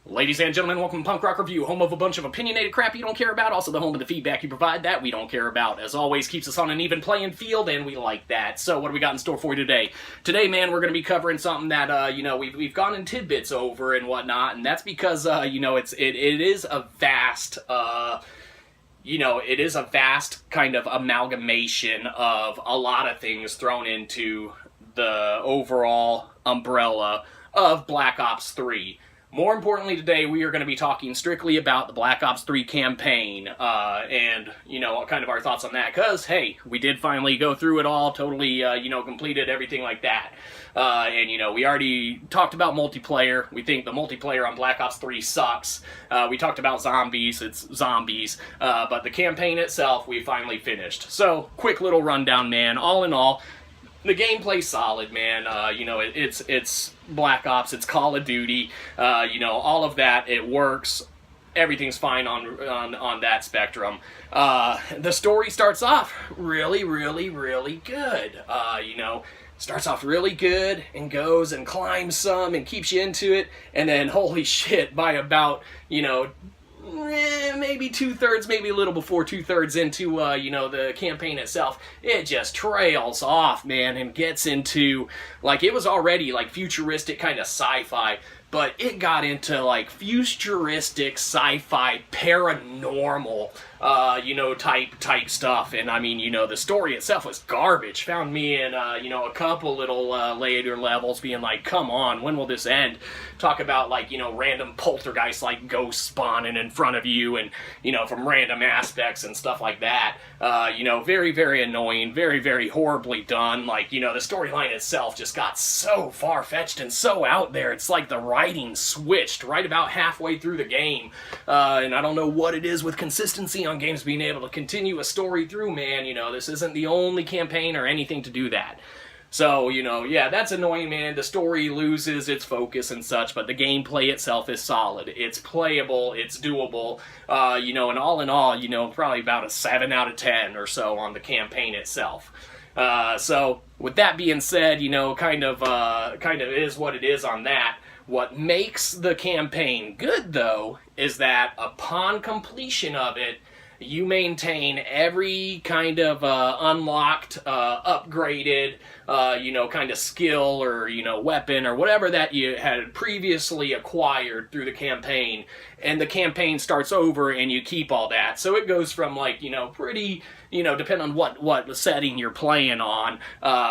Ladies and gentlemen, welcome to Punk Rock Review, home of a bunch of opinionated crap you don't care about, also the home of the feedback you provide that we don't care about. As always, keeps us on an even playing field, and we like that. So what do we got in store for you today? Today, man, we're going to be covering something that, we've gone in tidbits over and whatnot, and that's because, it is a vast, it is a vast kind of amalgamation of a lot of things thrown into the overall umbrella of Black Ops 3. More importantly today, we are going to be talking strictly about the Black Ops 3 campaign, and, kind of our thoughts on that, because, hey, we did finally go through it all, totally, completed everything like that. We already talked about multiplayer. We think the multiplayer on Black Ops 3 sucks. We talked about zombies, it's zombies, but the campaign itself, we finally finished. So, quick little rundown, man. All in all, the gameplay's solid, man. It's Black Ops, it's Call of Duty, all of that, it works. Everything's fine on that spectrum. The story starts off really, really, really good. Starts off really good and goes and climbs some and keeps you into it, and then holy shit, by about, maybe two-thirds, maybe a little before two-thirds into, the campaign itself, it just trails off, man, and gets into, it was already, futuristic kind of sci-fi, but it got into, futuristic sci-fi paranormal, type stuff, and, the story itself was garbage. Found me in, a couple little, later levels being like, come on, when will this end? Talk about, random poltergeists, ghosts spawning in front of you, and, from random aspects and stuff like that. Very, very annoying, very, very horribly done. The storyline itself just got so far-fetched and so out there. It's like the writing switched right about halfway through the game. And I don't know what it is with consistency on games being able to continue a story through, man. This isn't the only campaign or anything to do that. So, that's annoying, man. The story loses its focus and such, but the gameplay itself is solid. It's playable, it's doable, and all in all, probably about a 7 out of 10 or so on the campaign itself. So, with that being said, kind of is what it is on that. What makes the campaign good, though, is that upon completion of it, you maintain every kind of unlocked, upgraded, kind of skill or, weapon or whatever that you had previously acquired through the campaign. And the campaign starts over and you keep all that. So it goes from, pretty, depending on what setting you're playing on,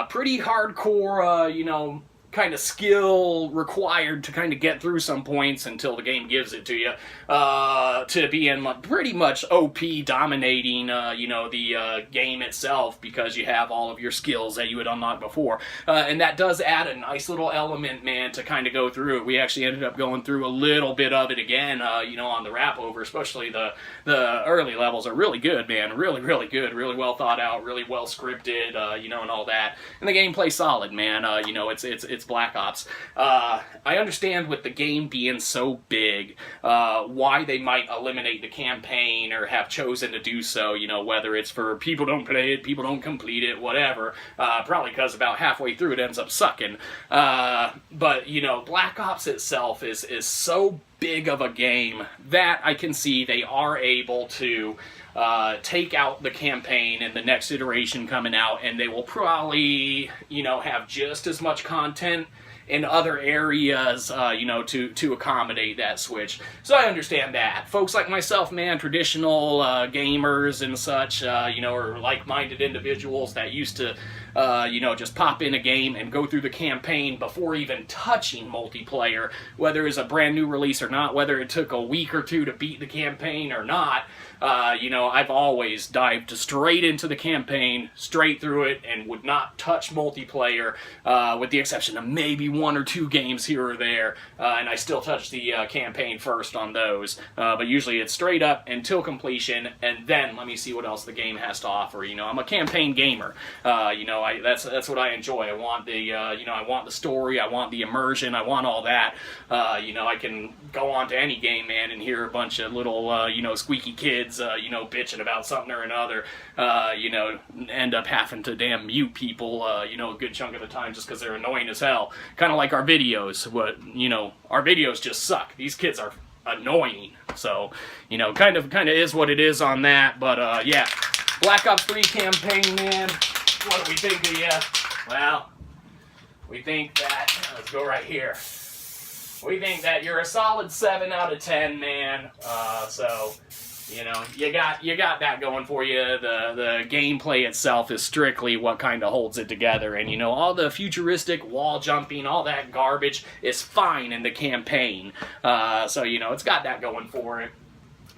pretty hardcore, kind of skill required to kind of get through some points until the game gives it to you, to being pretty much OP dominating, the game itself because you have all of your skills that you had unlocked before. And that does add a nice little element, man, to kind of go through it. We actually ended up going through a little bit of it again, on the wrap over, especially the early levels are really good, man. Really, really good. Really well thought out, really well scripted, and all that. And the gameplay's solid, man. It's Black Ops. I understand with the game being so big, why they might eliminate the campaign or have chosen to do so, whether it's for people don't play it, people don't complete it, whatever, probably because about halfway through it ends up sucking. But, Black Ops itself is so big of a game that I can see they are able to take out the campaign and the next iteration coming out, and they will probably, have just as much content in other areas, to accommodate that switch. So I understand that. Folks like myself, man, traditional gamers and such, or like-minded individuals that used to, just pop in a game and go through the campaign before even touching multiplayer, whether it's a brand new release or not, whether it took a week or two to beat the campaign or not, I've always dived straight into the campaign, straight through it, and would not touch multiplayer, with the exception of maybe 1 or 2 games here or there, and I still touch the campaign first on those, but usually it's straight up until completion, and then let me see what else the game has to offer. I'm a campaign gamer. know, that's what I enjoy. I want the, you know, I want the story, I want the immersion, I want all that. You know, I can go on to any game, man, and hear a bunch of little, you know, squeaky kids, you know, bitching about something or another, you know, end up having to damn mute people, you know, a good chunk of the time just because they're annoying as hell. Kind of like our videos. What, you know, our videos just suck. These kids are annoying. So, you know, kind of is what it is on that. But yeah, Black Ops 3 campaign, man. What do we think of you? Well, we think that, let's go right here. We think that you're a solid 7 out of 10, man. So, you know, you got that going for you. The gameplay itself is strictly what kind of holds it together. And, you know, all the futuristic wall jumping, all that garbage is fine in the campaign. So, you know, it's got that going for it.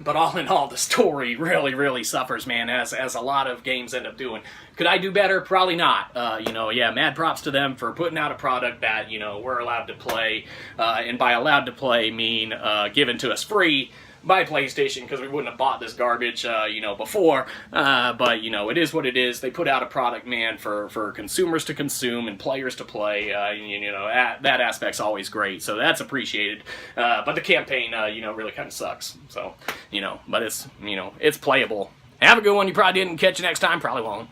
But all in all, the story really suffers, man, as a lot of games end up doing. Could I do better? Probably not. You know, yeah, mad props to them for putting out a product that, you know, we're allowed to play. And by allowed to play, mean given to us free by PlayStation, because we wouldn't have bought this garbage, you know, before. But, you know, it is what it is. They put out a product, man, for consumers to consume and players to play. You know, that aspect's always great. So that's appreciated. But the campaign, you know, really kind of sucks. So, you know, but it's, you know, it's playable. Have a good one. You probably didn't catch you next time. Probably won't.